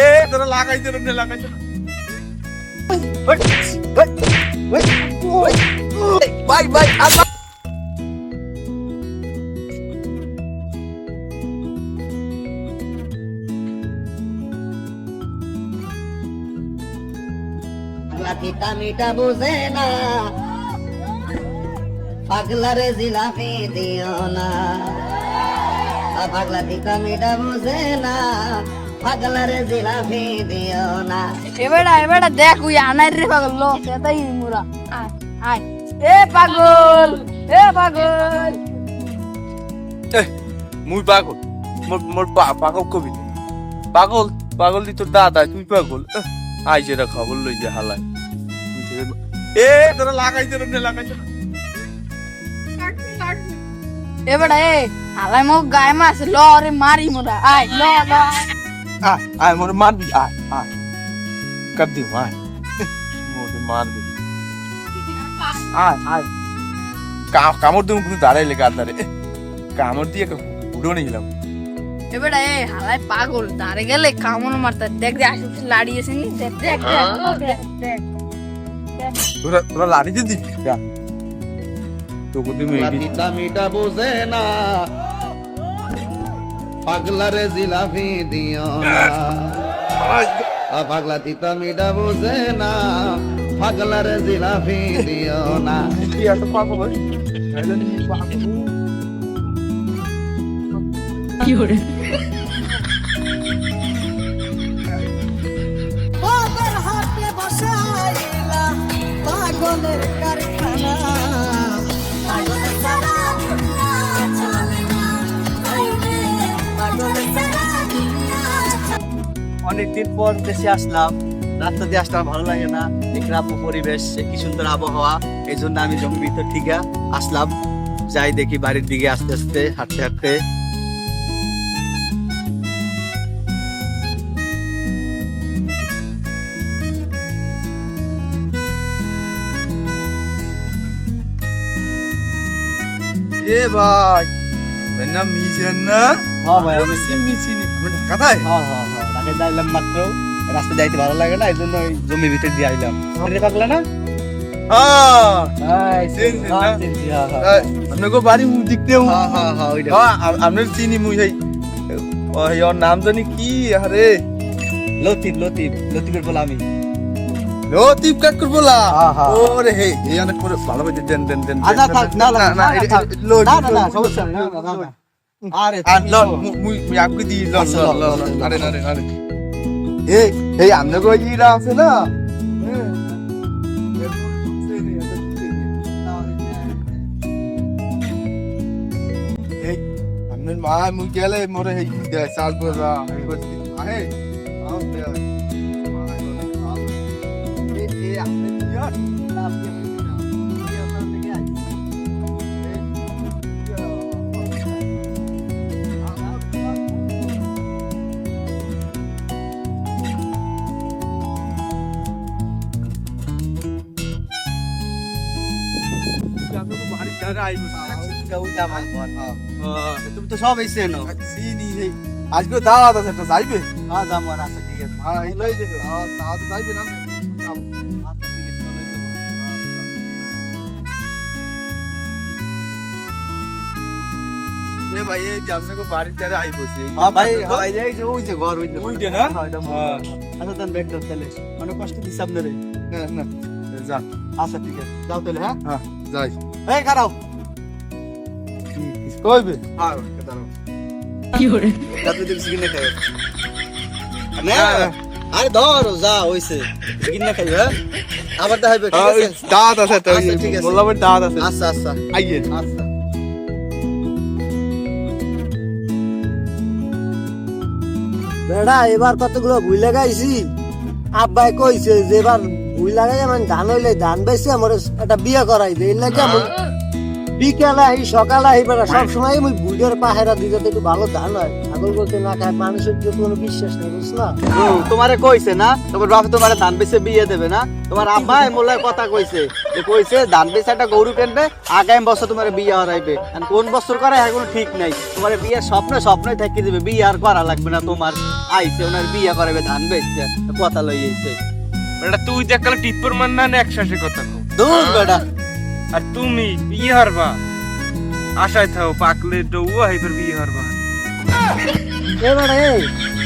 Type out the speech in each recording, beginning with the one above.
এ তোরা লাগাইতে না লাগাইতে না ভাই ভাই আল্লাহ মিঠা মিঠা বুঝে না পাগলারে জিলাপি দিও না পাগলা মিঠা মিঠা বুঝে না পাগলারে জিলাপি দিও না এবারে দেখ ওই আনাই রে পাগল লো সেটাই মুরা আয় আয় এ পাগল মুই পাগল মোর পাগল কবি পাগল পাগল দি তোর দাদা তুই পাগল আই যেটা খবর লই যে হালাই এ তোরা লাগাইতে না লাগাইতে না এবারে হালাই মো গায়ে মাছ ল রে মারি মোরা আয় ল আয় মোর মারবি আয় আয় কর দি আয় মোর মারবি আয় আয় কামড় দিম কিন্তু দাঁড়াইলে গাছ দাঁড়ে কামড় দিয়ে উড়ো নিলাম এবারে হালাই পাগল দাঁড়ে গেলে কামড় মারতা দেখ রে আশেপাশে লাড়িয়েছে নি দেখ দেখ দেখ তোরা লাড়ি দিদি তোকে তুমি মিঠা মিঠা বুঝে না পাগলারে জিলাপি দিও না পাগলা তিতা মিঠা বুঝে না পাগলারে জিলাপি দিও না কি করে হাতে বসাইলা পাগলের কারখানা পাগলের সারা দুনিয়া চলে না পাগলের সারা দুনিয়া অনেকদিন পর দেশে আসলাম, রাস্তা দিয়ে আসতে আমার ভালো লাগে না। গ্রাম্য পরিবেশ, কি সুন্দর আবহাওয়া, এই জন্য আমি জমি ভিতর ঠিক আসলাম। যাই দেখি বাড়ির দিকে আস্তে আস্তে হাঁটতে হাঁটতে। এ ভাই নাম মিছেন না হ্যাঁ ভাই, আমি চিনি কাদায় ঢাকা যাইলাম মাত্র, রাস্তা যাইতে ভালো লাগে না, এই জন্য ওই জমি ভিতর দিয়ে আইলাম। পাগলা না? আপনাকে বাড়ি দেখতে আপনার চিনি মুই ওর নাম জানি কি আরে লতিফ লতিফ লতিফের বলা আমি। লতিফ কাকুর বলা ওরে হে এই অনেক করে ভালো করে দেন দেন দেন আচ্ছা থাক, না না না না সমস্যা না, আরে মুই আপনি দি আরে আরে আরে এই এই আপনাকে ওই ইরা আছে না এই আপনার মা মুই গেলে মরে এই চাল বলা আহে তুমি তো সব এসে নো আজকে দাওয়াত আছে একটা যাইবে হ্যাঁ যাবো। আচ্ছা ঠিক আছে, হ্যাঁ এই লই যাবে দাওয়াত যাইবে না এ ভাই এই জামনাকে বাড়ির ধারে আই বসে হ্যাঁ ভাই, হয় এই যে ওই যে ঘর ওই যে না আচ্ছা তাহলে ব্যাগ দাও, তাহলে অনেক কষ্ট দিচ্ছি আপনারে। না না যা আচ্ছা ঠিক আছে, যাও তাহলে। হ্যাঁ হ্যাঁ যাই এই খারাপ কইবে আর দাঁড়াও কি করে তারপরে তুমি চিকেন খাবে না? আরে ধরো যা হইছে, চিকেন না খাইবে। আবার দেখাইবে, ঠিক আছে? দাওয়াত আছে তো আচ্ছা, ঠিক আছে। বললাম দাওয়াত আছে আচ্ছা আচ্ছা আইয়ে আচ্ছা। বেড়া এবার কতগুলো ভুই লাগাইছি, আব্বাই কইছে যে এবার ভুই লাগাই মানে ধান হইলে ধান বেশি আমার একটা বিয়ে করাই দে, এর লাগে বিকেলে আহি সকালে আহি বেড়া সবসময় মুই বুড়ের পাহেরা দিতে একটু ভালো ধান হয় ছাগল করতে না খায় মানুষের যে কোনো বিশ্বাস নেই বুঝলা তোমারে কইছে না তোমার বাপ তোমারে ধান বেচে বিয়ে দেবে না তোমার আব্বা মোল্লার কথা কইছে যে কইছে ধান বেচে একটা গরু কিনবে আগামী বছর তোমার বিয়ে হরাইবে আর কোন বছর করে এখন ঠিক নাই তোমার বিয়ের স্বপ্নে থেকে দিবে বিয়ে আর করা লাগবে না তোমার আইছে ওনার বিয়ে করাবে ধান বেচছে কথা লইছে বেটা তুই দেখালে টিপর মান না একসাথে কথা কও দূর বেটা আর তুমি বিয়ে হারবা আশায় থাও পাকলে ডৌও হাইবার বিয়ে হারবা এবারে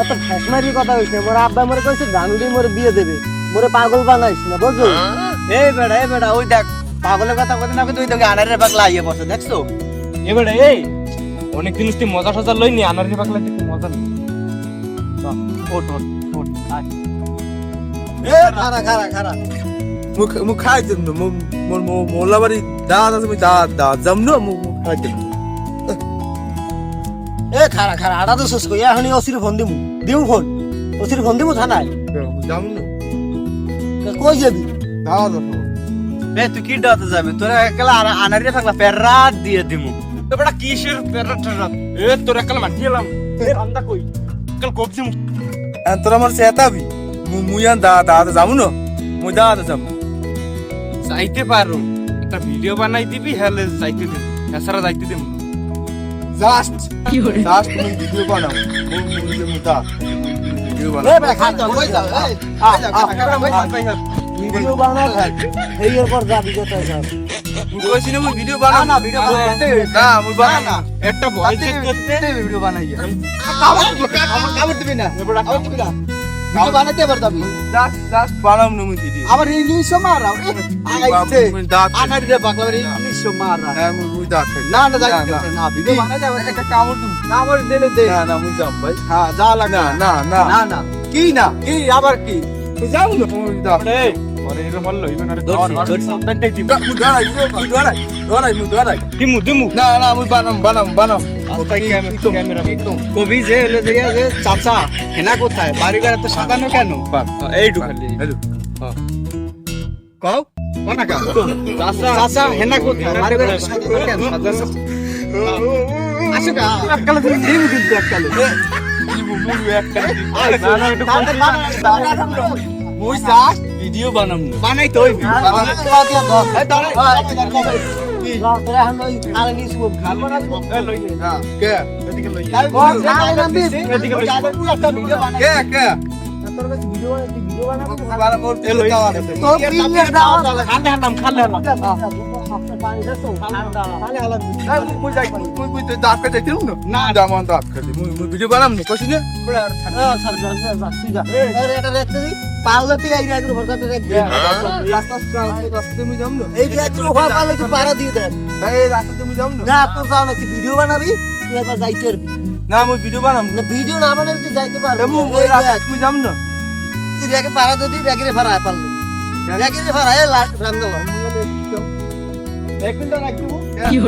অত ফ্যাশনারি কথা হইছে মোর আব্বা মোরে কইছে গানুডি মোরে বিয়ে দেবে মোরে পাগল বানাইছ না বুঝছো এই বেটা ওই দেখ পাগলের কথা কইতে না তুই তোকে আনারের পাগলা আইয়ে বসে দেখছো এবারে এই অনেক জিনিস তুই মজা সজা লইনি আনারে পাগলা একটু মজা লই ওঠ আয় এ খারা মুখ খাই দিম না মোল্লা বাড়ি দাঁত আছে দা যাম না মুখ খাই দিম এ খারা আড়া তো শেষ কই এখনই অসির ফোন দিমু ফোন অসির ফোন দিমু থানায় যাম না কই যাবি দাঁত এ তুই কি ডাতে যাবে তোরা একলা আনারে পাগলা পেরাত দিয়ে দিমু তো বেটা কিসের পেরাট এ তোর একলা মাটি এলাম এ রান্দা কই কাল কবজি মুখ তোর আমার সেতাবি মুইয়ান দা যামু না মুই দা যাম যাইতে পারো একটা ভিডিও বানাই দিবি হেলে যাইতে দিম এছাড়া যাইতে দিম জাস্ট তুমি ভিডিও বানাও মুদা ভিডিও এ বানাও বে খাতা কই যাও ভিডিও বানা এই এর পর যাবি কত যাব কইছি না মুই ভিডিও বানাও না, ভিডিও বানাতে না মুই বানাও না একটা ভয়েস করতে ভিডিও বানাইয়া কামড় দিবি না কামড় দিবি না ভিডিও বানাতে পারতাম জাস্ট বানাও না মুই ভিডিও আবার ইংলিশ মার আইছে মুই দাঁত আনাড়িতে বাকলার ইংলিশ মার হ্যাঁ মুই দাঁত খাই না না যাই না ভিডিও বানাই যাবে একটা কামড় দিম কামড় দিলে দে না না মুই যাম ভাই হ্যাঁ যা লাগে না না না না কি না কি আবার কি তুই যাও না মুই দাঁত ওরে এর হল লইবে না রে ধরছি। মুই ধরাই দিমু না না মুই বানাম ক্যামেরা কবি যে হলো যে চাচা হেনা কোথায় বাড়ি ঘর তো সাজানো কেন এইটু খালি হ্যালো কও কোনা কা চাচা হেনা কোথায় বাড়ি ঘর সাজানো কেন আসো কা এককালে দিন কিন্তু এককালে মুই জাস্ট ভিডিও বানাম না বানাই তো হইবে কে কে ভিডিও বানাম না কইছি না পারলে তুই এই রাখবি ভরকাতে রাখবি তুমি যাম না এই যে তুই ওখানে পারলে তুই পারা দিয়ে দেন এই রাস্তা তুমি যাম না না তুই যাও না তুই ভিডিও বানাবি তুই একবার যাইতে পারবি না মুই ভিডিও বানাম না না ভিডিও না বানালে তুই যাইতে পারবি ওই রাস্তা তুমি যাম না তুই রেখে পারা দিবি রেখে ফারা পারলে রেখে ফারা এ রান্না এক মিনিট রাখবো ভিডিও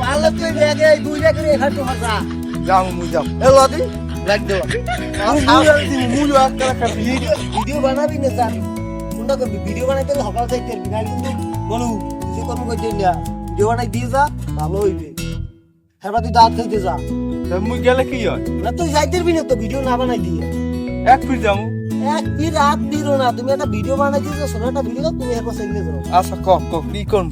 ভালো তুই রেখে দুই রেখে এখানে তোমার যা যাও মুই যাম এ লদি রাখ দেওয়া ভিডিও বানাবি না জানি কোনটা করবি ভিডিও বানাইতে হলে সকাল যাইতে পারবি না কিন্তু বলু কিছু কর্ম করতে না ভিডিও বানাই দিয়ে যা ভালো হইবে হ্যাঁ তুই দাঁত খাইতে যা মুই গেলে কি হয় না তুই যাইতে পারবি না তো ভিডিও না বানাই দিয়ে এক ফিট যাবো এক পি রাত দিরো না তুমি একটা ভিডিও বানাই দিয়েছো শোনো একটা ভিডিও তুমি এরপর সেগুলো যাও আচ্ছা কি কম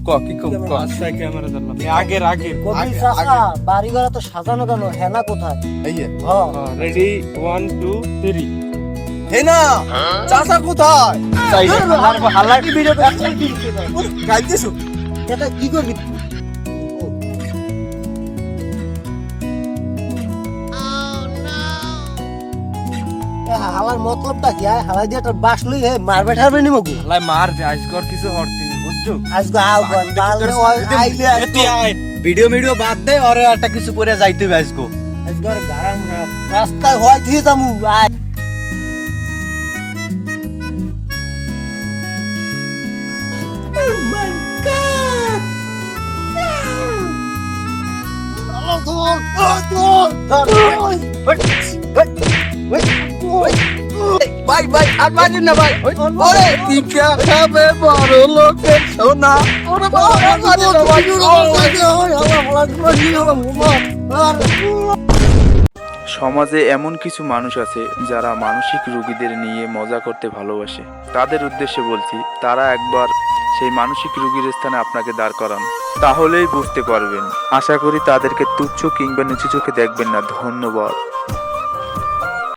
আচ্ছা ক্যামেরা ধরলাম আগের কবি চাচা বাড়ি ঘর তো সাজানো কেন হেনা কোথায় এই হ্যাঁ রেডি 1 2 3 হে না চাচা কোথায় হালাকি ভিডিও গাইতেছো এটা কি করবি হালার মতলবটা কি হালাই দিয়ে একটা বাস লই হে মারবে ঠারবে নি মগু লাই মার দে আজকর কিছু হরতি বুঝছো আজকে আও তাহলে আইলে এতি আয় ভিডিও বাদ দে আর একটা কিছু করে যাইতে হবে আজকে আজকে গারাম রাস্তায় হয় দিয়ে যামু আয় ভাই ভাই আর বাজেন না ভাই ওরে টিকা খাবে বড় লোকের সোনা ওরে বাবা আর বাজেন না ভাই সমাজে এমন কিছু মানুষ আছে যারা মানসিক রোগীদের নিয়ে মজা করতে ভালোবাসে। তাদের উদ্দেশ্যে বলছি, তারা একবার সেই মানসিক রোগীর স্থানে আপনাকে দাঁড় করান, তাহলেই বুঝতে পারবেন। আশা করি তাদেরকে তুচ্ছ কিংবা নিচু চোখে দেখবেন না। ধন্যবাদ।